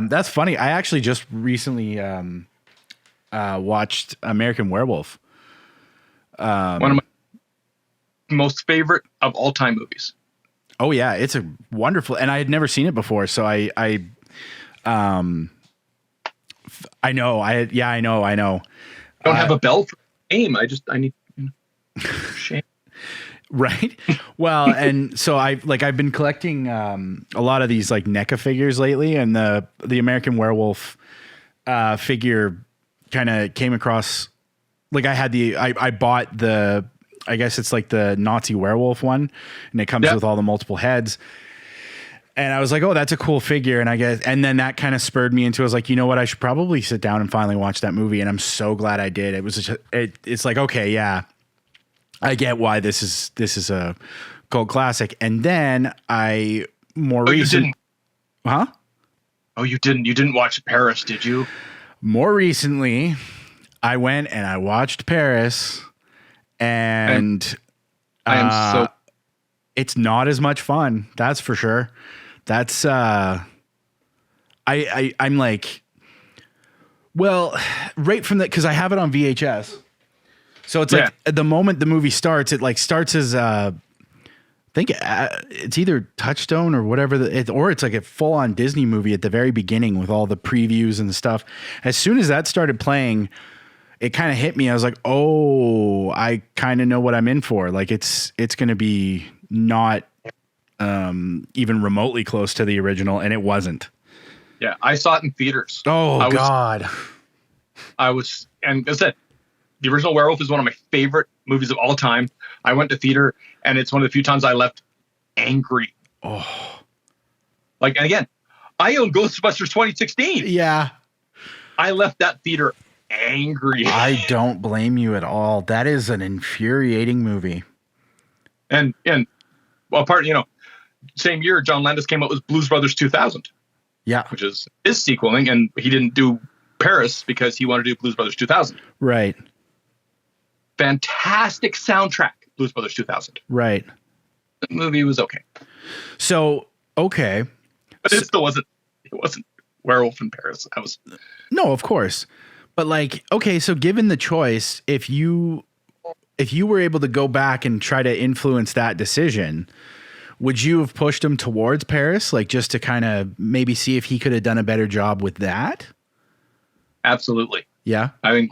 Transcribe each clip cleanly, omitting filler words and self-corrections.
That's funny. I actually just recently watched American Werewolf. One of my most favorite of all time movies. Oh yeah, it's a wonderful, and I had never seen it before, so I know. I know. I don't have a bell for name. I need shame. Right. Well, and so I've been collecting a lot of these like NECA figures lately, and the American Werewolf figure kind of came across. Like I bought the, I guess it's like the Nazi werewolf one, and it comes with all the multiple heads. And I was like, oh, that's a cool figure. And then that kind of spurred me into, I was like, you know what? I should probably sit down and finally watch that movie. And I'm so glad I did. It was it's like, okay, yeah, I get why this is a cult classic. And then I recently, huh? Oh, you didn't watch Paris, did you? More recently, I went and I watched Paris, and it's not as much fun. That's for sure. That's I'm like, well, right from that, because I have it on VHS. So it's like at the moment the movie starts, it like starts as I think it's either Touchstone or whatever, or it's like a full on Disney movie at the very beginning with all the previews and stuff. As soon as that started playing, it kind of hit me. I was like, oh, I kind of know what I'm in for. Like it's going to be not even remotely close to the original, and it wasn't. Yeah, I saw it in theaters. Oh, God. And as I said, the original Werewolf is one of my favorite movies of all time. I went to theater, and it's one of the few times I left angry. Oh. Like, and again, I own Ghostbusters 2016. Yeah. I left that theater angry. I don't blame you at all. That is an infuriating movie. And well, same year, John Landis came out with Blues Brothers 2000. Yeah. Which is his sequeling, and he didn't do Paris because he wanted to do Blues Brothers 2000. Right. Fantastic soundtrack, Blues Brothers 2000. Right. The movie was okay. So, okay. But it wasn't Werewolf in Paris. No, of course. But like, okay, so given the choice, if you were able to go back and try to influence that decision, would you have pushed him towards Paris? Like just to kind of maybe see if he could have done a better job with that? Absolutely. Yeah. I think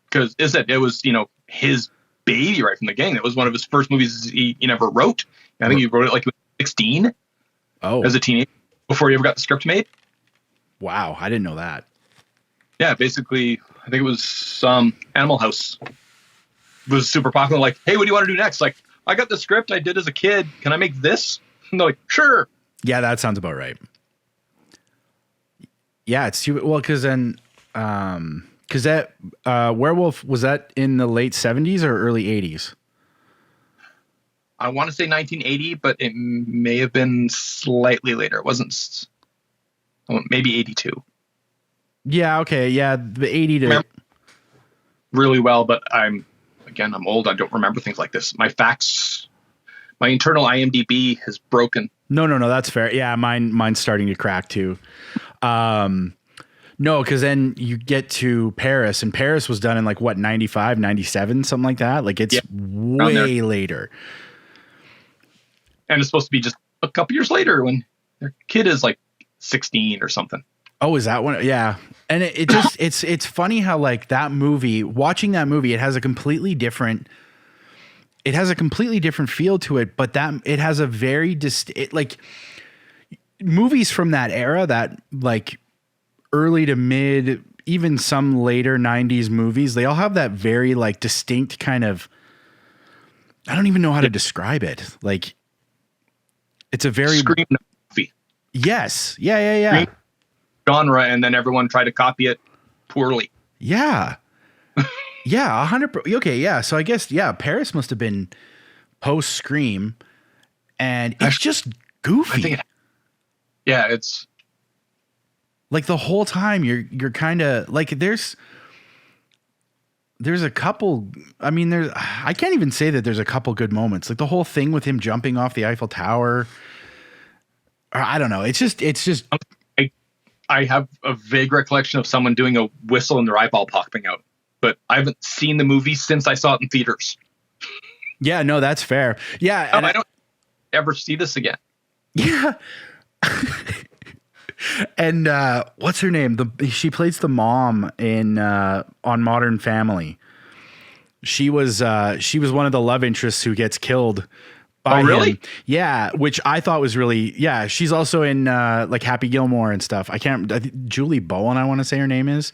because it was, his baby right from the beginning. It was one of his first movies he never wrote. I think he wrote it like he was 16 as a teenager before he ever got the script made. Wow. I didn't know that. Yeah. Basically, I think it was Animal House was super popular. Like, hey, what do you want to do next? Like, I got the script I did as a kid. Can I make this? And they're like, sure. Yeah, that sounds about right. Yeah, it's too well because then because that Werewolf, was that in the late 70s or early 80s? I want to say 1980, but it may have been slightly later. It wasn't, maybe 82. Yeah, okay. Yeah, the 80 to really well, but I'm old. I don't remember things like this. My internal IMDb has broken. No, that's fair. Yeah, mine's starting to crack too. No, because then you get to Paris, and Paris was done in like what, 95, 97, something like that. Like it's way later. And it's supposed to be just a couple years later when their kid is like 16 or something. Oh, is that one? Yeah. And it just, it's funny how like that movie, watching that movie, it has a completely different feel to it, but it has a very like movies from that era, that like early to mid, even some later 90s movies, they all have that very like distinct kind of, I don't even know how to describe it. Like it's a very Scream movie. Yes. Yeah. Scream genre, and then everyone tried to copy it poorly. Yeah. Yeah, 100%. Okay, yeah. So I guess, yeah, Paris must have been post Scream, and it's just goofy. It's like the whole time you're kind of like there's a couple. I mean, I can't even say that there's a couple good moments. Like the whole thing with him jumping off the Eiffel Tower. I don't know. It's just. I I have a vague recollection of someone doing a whistle and their eyeball popping out, but I haven't seen the movie since I saw it in theaters. Yeah, no, that's fair. Yeah. And I don't ever see this again. Yeah. And what's her name? She plays the mom in on Modern Family. She was one of the love interests who gets killed by him. Yeah, which I thought was really, yeah. She's also in like Happy Gilmore and stuff. I think Julie Bowen, I want to say her name is.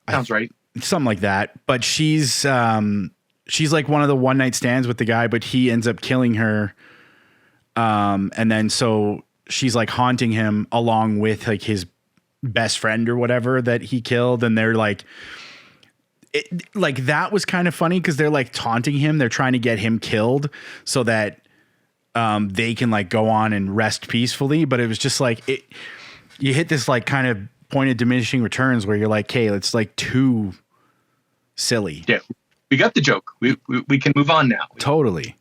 Sounds right. Something like that. But she's like one of the one night stands with the guy, but he ends up killing her. And then so she's like haunting him along with like his best friend or whatever that he killed. And they're like, that was kind of funny because they're like taunting him. They're trying to get him killed so that they can like go on and rest peacefully. But it was just like you hit this like kind of point of diminishing returns where you're like, okay, it's like too silly. Yeah, we got the joke. We can move on now. Totally.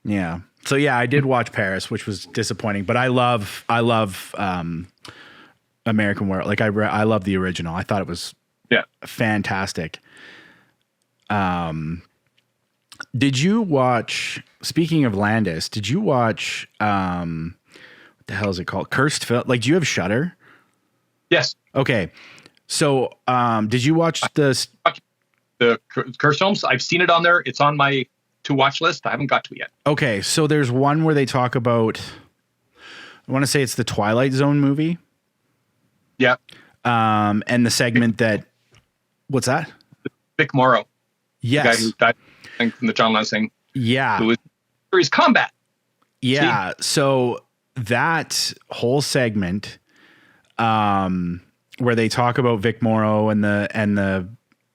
Yeah. So yeah, I did watch Paris, which was disappointing, but I love American Werewolf. Like I love the original. I thought it was fantastic. Did you watch, speaking of Landis, did you watch what the hell is it called? Cursed Film? Like, do you have Shudder? Yes. Okay. So did you watch the Cursed films? I've seen it on there. It's on my to watch list. I haven't got to it yet. Okay. So there's one where they talk about, I want to say it's the Twilight Zone movie. Yeah. And the segment that, what's that? Vic Morrow. Yes. The guy who died, I think, from the John Lansing. Yeah. Who was series combat. Yeah. See? So that whole segment, where they talk about Vic Morrow and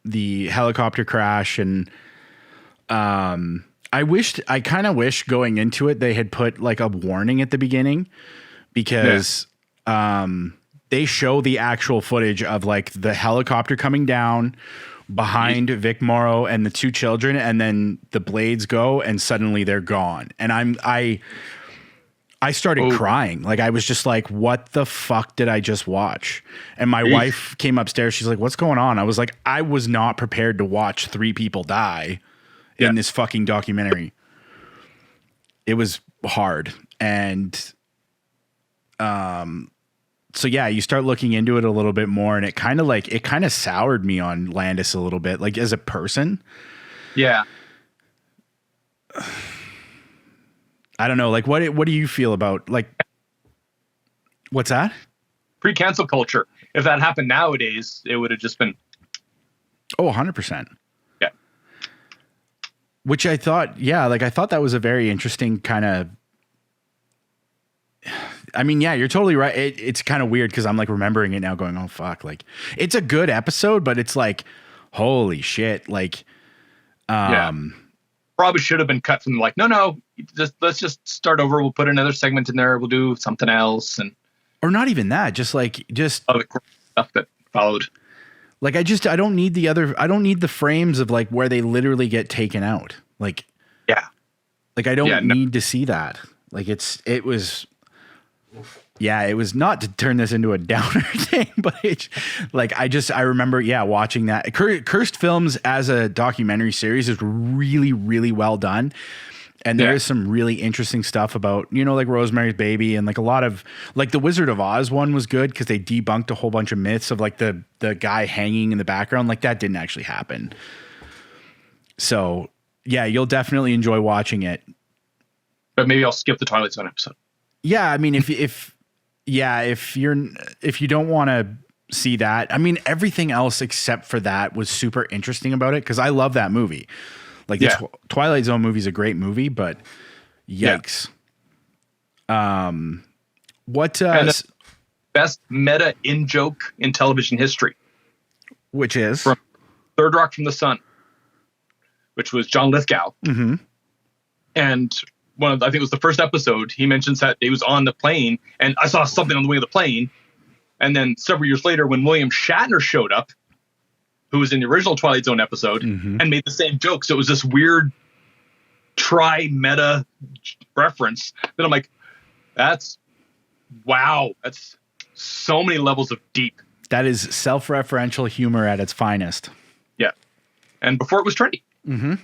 the helicopter crash, and I kind of wish going into it they had put like a warning at the beginning, because they show the actual footage of like the helicopter coming down behind Vic Morrow and the two children, and then the blades go and suddenly they're gone. And I started crying. Like, I was just like, what the fuck did I just watch? And my wife came upstairs. She's like, what's going on? I was like, I was not prepared to watch 3 people die in this fucking documentary. It was hard. And, so yeah, you start looking into it a little bit more, and it kind of soured me on Landis a little bit, like as a person. Yeah. I don't know. Like, what do you feel about, like, what's that? Pre-cancel culture. If that happened nowadays, it would have just been. Oh, 100%. Yeah. Which I thought, I thought that was a very interesting kind of, I mean, yeah, you're totally right. It's kind of weird because I'm like remembering it now going, oh, fuck. Like, it's a good episode, but it's like, holy shit. Like, probably should have been cut from like, no, let's just start over. We'll put another segment in there. We'll do something else. Or not even that. Just other stuff that followed. Like, I don't need I don't need the frames of like where they literally get taken out. Like, yeah. Like, I don't need to see that. Like, it was not to turn this into a downer thing, but it's like, I remember, watching that. Cursed Films as a documentary series is really, really well done. And there is some really interesting stuff about, like Rosemary's Baby, and like a lot of, like the Wizard of Oz one was good because they debunked a whole bunch of myths of like the guy hanging in the background. Like, that didn't actually happen. So yeah, you'll definitely enjoy watching it. But maybe I'll skip the Twilight Zone episode. Yeah, I mean, if you don't want to see that, I mean, everything else except for that was super interesting about it, because I love that movie. Like, the Twilight Zone movie is a great movie, but yikes. What best meta in joke in television history? Which is from Third Rock from the Sun, which was John Lithgow. Mm-hmm. And I think it was the first episode, he mentions that he was on the plane, and I saw something on the way of the plane. And then several years later, when William Shatner showed up, who was in the original Twilight Zone episode, and made the same joke. So it was this weird tri-meta reference that I'm like, wow. That's so many levels of deep. That is self-referential humor at its finest. Yeah. And before it was trendy. Mm-hmm.